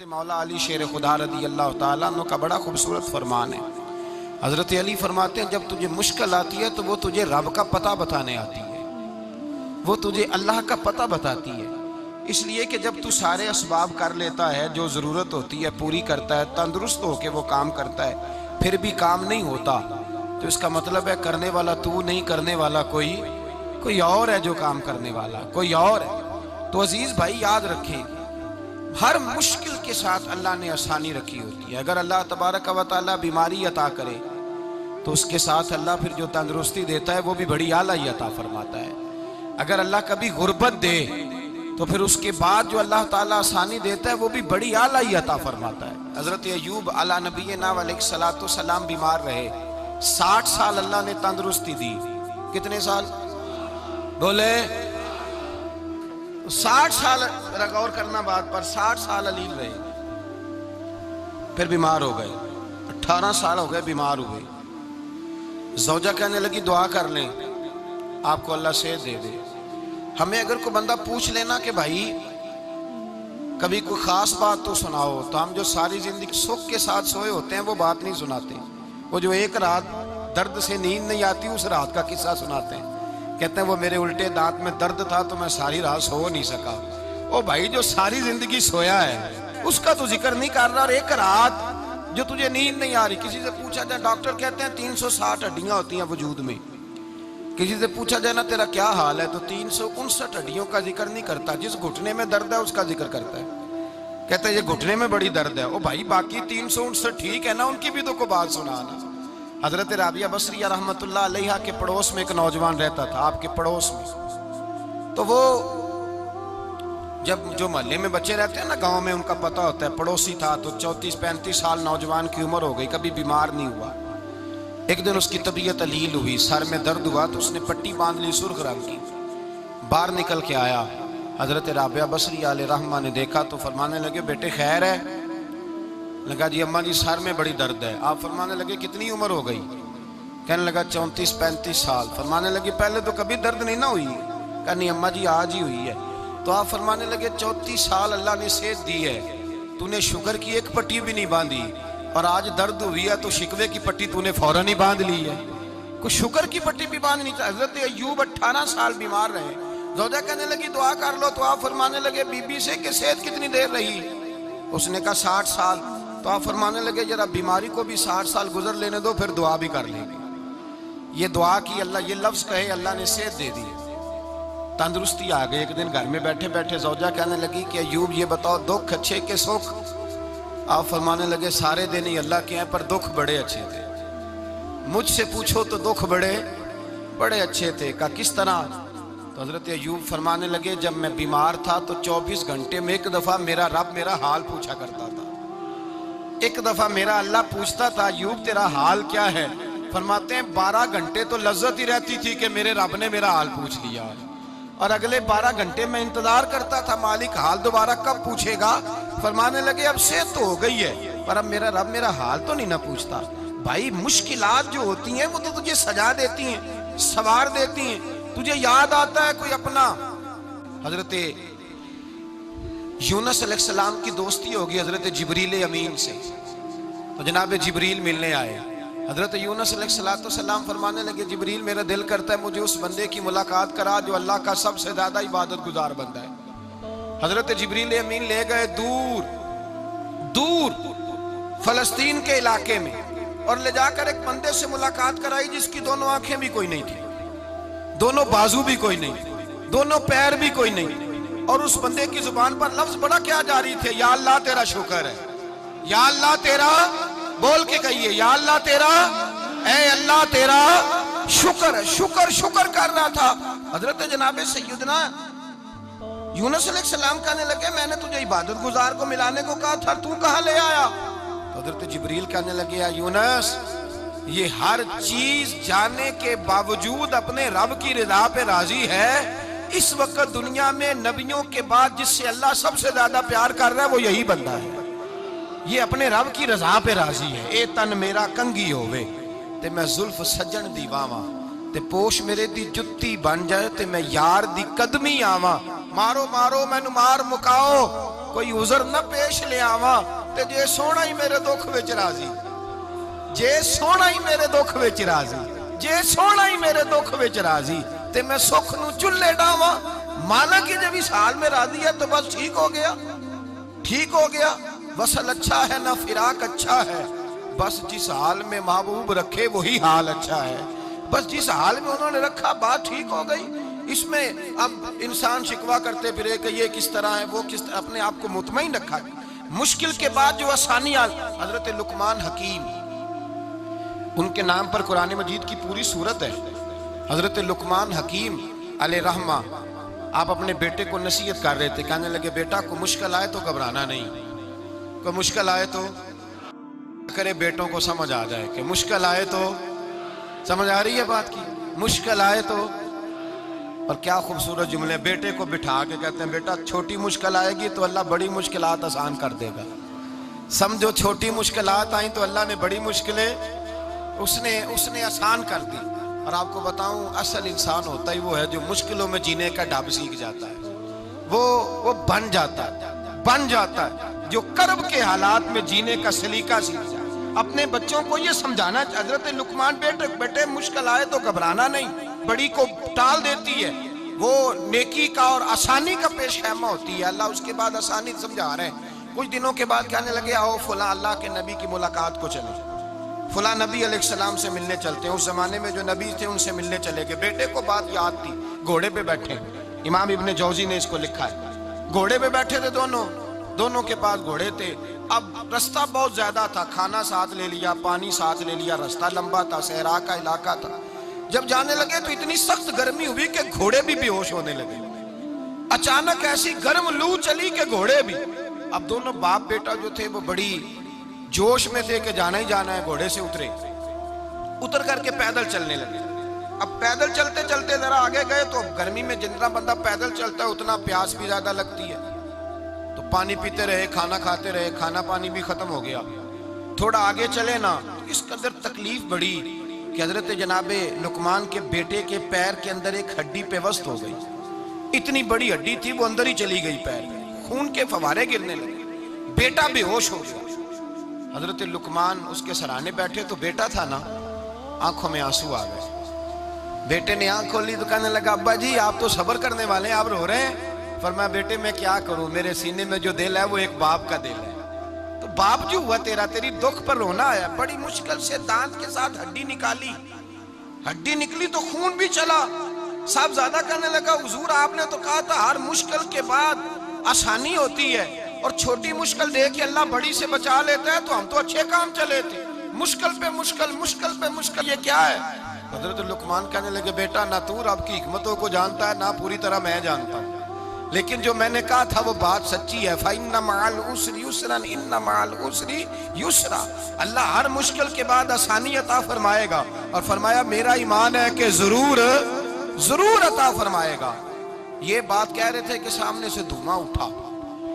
हज़रत मौला अली शेर खुदा रज़ी अल्लाह ताला अन्हु का बड़ा खूबसूरत फरमान है। हज़रत अली फरमाते हैं जब तुझे मुश्किल आती है तो वो तुझे रब का पता बताने आती है, वो तुझे अल्लाह का पता बताती है। इसलिए कि जब तू सारे असबाब कर लेता है, जो ज़रूरत होती है पूरी करता है, तंदुरुस्त होकर वो काम करता है, फिर भी काम नहीं होता, तो इसका मतलब है करने वाला तू नहीं, करने वाला कोई और है जो काम करने वाला कोई और है। तो अजीज भाई याद रखें, हर मुश्किल के साथ अल्लाह ने आसानी रखी होती है। अगर अल्लाह तबारक व तआला बीमारी अता करे तो उसके साथ अल्लाह फिर जो तंदुरुस्ती देता है वो भी बड़ी आला ही अता फरमाता है। अगर अल्लाह कभी गुर्बत दे तो फिर उसके बाद जो अल्लाह ताला आसानी देता है वो भी बड़ी आला ही अता फरमाता है। हजरत अय्यूब अला नबीना अलैहिस्सलातु सलाम बीमार रहे, 60 साल अल्लाह ने तंदुरुस्ती दी। कितने साल बोले? 60 साल, गौर करना बात पर, 60 साल अलील रहे, फिर बीमार हो गए। 18 साल हो गए बीमार हुए। ज़ौजा कहने लगी दुआ कर लें आपको अल्लाह सेहत दे दे। हमें अगर कोई बंदा पूछ लेना कि भाई कभी कोई खास बात तो सुनाओ, तो हम जो सारी जिंदगी सुख के साथ सोए होते हैं वो बात नहीं सुनाते। वो जो एक रात दर्द से नींद नहीं आती उस रात का किस्सा सुनाते हैं। कहते हैं वो मेरे उल्टे दांत में दर्द था तो मैं सारी रात सो नहीं सका। ओ भाई जो सारी जिंदगी सोया है उसका तो जिक्र नहीं कर रहा, और एक रात जो तुझे नींद नहीं आ रही। किसी से पूछा जाए, डॉक्टर कहते हैं 360 हड्डियां होती हैं वजूद में। किसी से पूछा जाए ना तेरा क्या हाल है, तो 359 हड्डियों का जिक्र नहीं करता, जिस घुटने में दर्द है उसका जिक्र करता है। कहता है ये घुटने में बड़ी दर्द है। ओ भाई बाकी 359 ठीक है ना, उनकी भी तो को बात सुनाना। हजरत राबिया बसरिया रहमतुल्लाह अलैहा के पड़ोस में एक नौजवान रहता था, आपके पड़ोस में। तो वो जब जो मोहल्ले में बच्चे रहते हैं ना गांव में, उनका पता होता है, पड़ोसी था। तो 34-35 साल नौजवान की उम्र हो गई, कभी बीमार नहीं हुआ। एक दिन उसकी तबीयत अलील हुई, सर में दर्द हुआ, तो उसने पट्टी बांध ली सुर्ख रंग की, बाहर निकल के आया। हजरत राबिया बसरिया अलैहा ने देखा तो फरमाने लगे बेटे खैर है? लगा जी अम्मा जी सर में बड़ी दर्द है। आप फरमाने लगे कितनी उम्र हो गई? कहने लगा 34-35 साल। फरमाने लगे पहले तो कभी दर्द नहीं ना हुई? कहा नहीं अम्मा जी आज ही हुई है। तो आप फरमाने लगे 34 साल अल्लाह ने सेहत दी है, तूने शुगर की एक पट्टी भी नहीं बांधी, और आज दर्द हुई है तो शिकवे की पट्टी तूने फौरन ही बांध ली है। कुछ शुगर की पट्टी भी बांधनी चाहिए। हजरत अय्यूब 18 साल बीमार रहे। ज़ौजा कहने लगी दुआ कर लो, तो आप फरमाने लगे बीबी से कि सेहत कितनी देर रही? उसने कहा 60 साल। तो आप फरमाने लगे जरा बीमारी को भी 60 साल गुजर लेने दो, फिर दुआ भी कर लेंगे। ये दुआ की अल्लाह, ये लफ्ज कहे अल्लाह ने सेहत दे दी, तंदुरुस्ती आ गई। एक दिन घर में बैठे बैठे ज़ौजा कहने लगी कि अय्यूब ये बताओ दुख अच्छे के सुख? आप फरमाने लगे सारे दिन ही अल्लाह के हैं, पर दुख बड़े अच्छे थे। मुझसे पूछो तो दुख बड़े अच्छे थे। का किस तरह? तो हजरत अय्यूब फरमाने लगे जब मैं बीमार था तो 24 घंटे में एक दफा मेरा रब मेरा हाल पूछा करता था। एक दफा मेरा अल्लाह पूछता था अय्यूब तेरा हाल क्या है? फरमाते हैं 12 घंटे तो लज्जत ही रहती थी कि मेरे रब ने मेरा हाल पूछ लिया, और अगले 12 घंटे में इंतजार करता था मालिक हाल दोबारा कब पूछेगा। फरमाने लगे अब सेहत तो हो गई है, पर अब मेरा रब मेरा हाल तो नहीं ना पूछता। भाई मुश्किलात जो होती हैं वो तो तुझे सजा देती हैं, सवार देती हैं। तुझे याद आता है कोई अपना, हजरत यूनुस अलैहिस्सलाम की दोस्ती होगी हजरत जिब्रील अमीन से। तो जनाब जिब्रील मिलने आए। हजरत यूनुस अलैहिस्सलाम फरमाने लगे जिब्रील मेरा दिल करता है मुझे उस बंदे की मुलाकात करा जो अल्लाह का सबसे ज्यादा इबादत गुजार बंदा है। हजरत जिब्रील अमीन ले गए दूर फलस्तीन के इलाके में, और ले जाकर एक बंदे से मुलाकात कराई जिसकी दोनों आंखें भी कोई नहीं थी, दोनों बाजू भी कोई नहीं, दोनों पैर भी कोई नहीं, और उस बंदे की जुबान पर लफ्ज बड़ा क्या जारी थे, या अल्लाह तेरा शुक्र है, या अल्लाह तेरा, बोल के कहिए या अल्लाह तेरा, ऐ अल्लाह तेरा शुक्र है। शुक्र कर रहा था। हजरत जनाबे सैयदना यूनुस अलैहिस्सलाम कहने लगे मैंने तुझे इबादत गुजार को मिलाने को कहा था, तू कहां ले आया? तो हजरत जिब्रील कहने लगे या यूनुस ये हर चीज जाने के बावजूद अपने रब की रिजा पे राजी है। इस वक्त दुनिया में नबियों के बाद जिससे अल्लाह सबसे ज्यादा प्यार कर रहा है वो यही बंदा है। ये अपने रब की रजा पे राजी है। ए तन मेरा कंगी होवे ते मैं जुल्फ सज्जन दी वावा, ते पोश मेरे दी जुत्ती बन जाए ते मैं यार दी कदमी आवा। मारो मैनू मार मुकाओ, कोई उजर ना पेश ले आवा ते जे सोना ही मेरे दुख विच राजी, जे सोना ही मेरे दुख विच राजी, जे सोना ही मेरे दुख विच राजी ते मैं सुख नू चुल्ले डावा। मालिक की जब इस हाल में राजी है तो बस ठीक हो गया, ठीक हो गया। वसल अच्छा है ना फिराक अच्छा है, बस जिस हाल में महबूब रखे वही हाल अच्छा है। बस जिस हाल में उन्होंने रखा बात ठीक हो गई। इसमें अब इंसान शिकवा करते फिरे कि ये किस तरह है, वो किस तरह, अपने आप को मुतमईन रखा। मुश्किल के बाद जो आसानी आ, हजरत लुकमान हकीम, उनके नाम पर कुरान मजीद की पूरी सूरत है। हजरत लुकमान हकीम अलैहिर्रहमा आप अपने बेटे को नसीहत कर रहे थे, कहने लगे बेटा को मुश्किल आए तो घबराना नहीं, कोई मुश्किल आए तो करे, बेटों को समझ आ जाए कि मुश्किल आए तो, समझ आ रही है बात की, मुश्किल आए तो। और क्या खूबसूरत जुमले, बेटे को बिठा के कहते हैं बेटा छोटी मुश्किल आएगी तो अल्लाह बड़ी मुश्किलात आसान कर देगा। समझो छोटी मुश्किलात आई तो अल्लाह ने बड़ी मुश्किलें उसने आसान कर दी। और आपको बताऊं असल इंसान होता ही वो है जो मुश्किलों में जीने का ढाब सीख जाता है, वो बन जाता है, जो कर्ब के हालात में जीने का सलीका सीख जाता है। अपने बच्चों को ये समझाना, हजरत लुकमान बेटे मुश्किल आए तो घबराना नहीं, बड़ी को टाल देती है, वो नेकी का और आसानी का पेश खैमा होती है। अल्लाह उसके बाद आसानी समझा रहे हैं। कुछ दिनों के बाद कहने लगे आओ फला अल्लाह के नबी की मुलाकात को चले, फला नबी अलैहिस्सलाम से मिलने चलते हैं। उस जमाने में जो नबी थे उनसे मिलने चले गए। बेटे को बात याद थी, घोड़े पे बैठे, इमाम इब्ने जौजी ने इसको लिखा है, घोड़े पे बैठे थे दोनों के पास घोड़े थे। अब रास्ता बहुत ज्यादा था, खाना साथ ले लिया, पानी साथ ले लिया, रास्ता लंबा था, सहरा का इलाका था। जब जाने लगे तो इतनी सख्त गर्मी हुई कि घोड़े भी बेहोश होने लगे। अचानक ऐसी गर्म लू चली कि घोड़े भी। अब दोनों बाप बेटा जो थे वो बड़ी जोश में थे कि जाना ही जाना है। घोड़े से उतर करके पैदल चलने लगे। अब पैदल चलते चलते जरा आगे गए तो गर्मी में जितना बंदा पैदल चलता है उतना प्यास भी ज्यादा लगती है, तो पानी पीते रहे, खाना खाते रहे, खाना पानी भी खत्म हो गया। थोड़ा आगे चले ना तो इस कदर तकलीफ बढ़ी कि हजरत जनाबे लुकमान के बेटे के पैर के अंदर एक हड्डी पेवस्त हो गई। इतनी बड़ी हड्डी थी वो अंदर ही चली गई पैर में, खून के फवारे गिरने लगे, बेटा बेहोश हो गया। हजरत लुकमान उसके सराहने बैठे तो बेटा था ना, आंखों में आंसू आ गए। बेटे ने आंख खोली तो कहने लगा अब्बा जी आप तो सब्र करने वाले हैं, आप रो रहे हैं। फरमाया बेटे मैं क्या करूं, मेरे सीने में जो दिल है वो एक बाप का दिल है। तो बाप जो हुआ तेरा, तेरी दुख पर रोना आया। बड़ी मुश्किल से दांत के साथ हड्डी निकाली, हड्डी निकली तो खून भी चला। साहबजादा कहने लगा हुजूर आपने तो कहा था हर मुश्किल के बाद आसानी होती है, और छोटी मुश्किल देख के अल्लाह बड़ी से बचा लेता है, तो हम तो अच्छे काम चले थे, मुश्किल पे मुश्किल, मुश्किल पे मुश्किल, ये क्या है। हजरत लुकमान कहने लगे बेटा ना तू रब की हिकमतों को जानता है ना पूरी तरह मैं जानता हूँ, लेकिन जो मैंने कहा था वो बात सच्ची है। फइन्ना मअल उसरी युसरन इन्ना मअल उसरी युसरा। अल्लाह हर मुश्किल के बाद आसानी अता फरमाएगा, और फरमाया मेरा ईमान है कि जरूर अता फरमाएगा। ये बात कह रहे थे कि सामने से धुआं उठा,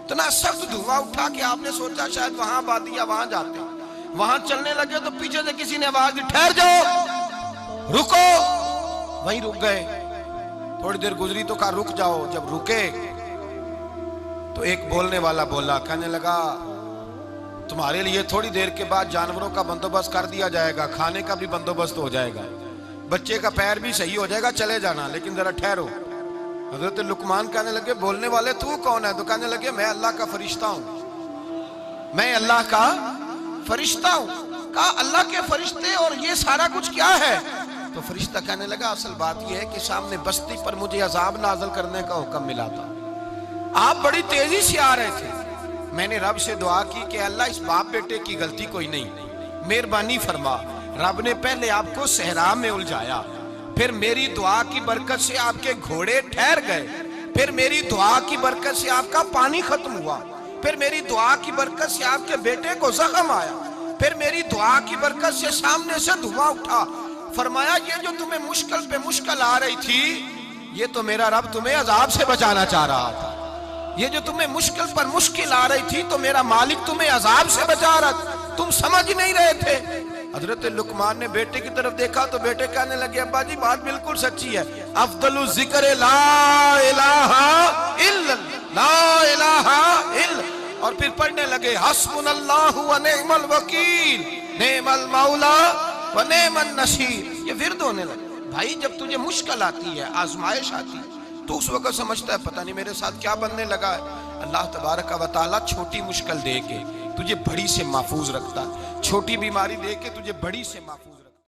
इतना सख्त धुआं उठा कि आपने सोचा शायद वहां बादिया वहां जाते। वहां चलने लगे तो पीछे से किसी ने आवाज दी ठहर जाओ, रुको। वहीं रुक गए। थोड़ी देर गुजरी तो कहा रुक जाओ। जब रुके तो एक बोलने वाला बोला, कहने लगा तुम्हारे लिए थोड़ी देर के बाद जानवरों का बंदोबस्त कर दिया जाएगा, खाने का भी बंदोबस्त हो जाएगा, बच्चे का पैर भी सही हो जाएगा, चले जाना, लेकिन जरा ठहरो। हजरत लुकमान कहने लगे बोलने वाले तू कौन है? तो कहने लगे मैं अल्लाह का फरिश्ता हूं, मैं अल्लाह का फरिश्ता हूं। कहा अल्लाह के फरिश्ते और ये सारा कुछ क्या है? तो फरिश्ता कहने लगा असल बात यह है कि सामने बस्ती पर मुझे अजाब नाज़िल करने का हुक्म मिला था, आप बड़ी तेजी से आ रहे थे, मैंने रब से दुआ की कि अल्लाह इस बाप बेटे की गलती कोई नहीं, मेहरबानी फरमा। रब ने पहले आपको सहरा में उलझाया, फिर मेरी दुआ की बरकत से आपके घोड़े ठहर गए, फिर मेरी दुआ की बरकत से आपका पानी खत्म हुआ, फिर मेरी दुआ की बरकत से आपके बेटे को जख्म आया, फिर मेरी दुआ की बरकत से सामने से धुआं उठा। फरमाया ये जो तुम्हें मुश्किल पे मुश्किल आ रही थी, ये तो मेरा रब तुम्हें अजाब से बचाना चाह रहा था। ये जो तुम्हें मुश्किल पर मुश्किल आ रही थी तो मेरा मालिक तुम्हें अजाब से बचा रहा था, तुम समझ नहीं रहे थे। हजरत लुकमान ने बेटे की तरफ देखा तो बेटे कहने लगे अब्बा जी बात बिल्कुल सच्ची है, अफदलु जिक्र ला इलाहा इल्लल्लाह, ला इलाहा इल्लल्लाह। और फिर पढ़ने लगे हस्बुनल्लाहु व निअमल वकील, निअमल मौला व निअमन नसीर। ये विर्द होने लगे। भाई जब तुझे मुश्किल आती है, आजमाइश आती है, तो उस वक्त समझता है पता नहीं मेरे साथ क्या बनने लगा है। अल्लाह तबारक व तआला छोटी मुश्किल दे के तुझे बड़ी से महफूज रखता है, छोटी बीमारी दे के तुझे बड़ी से महफूज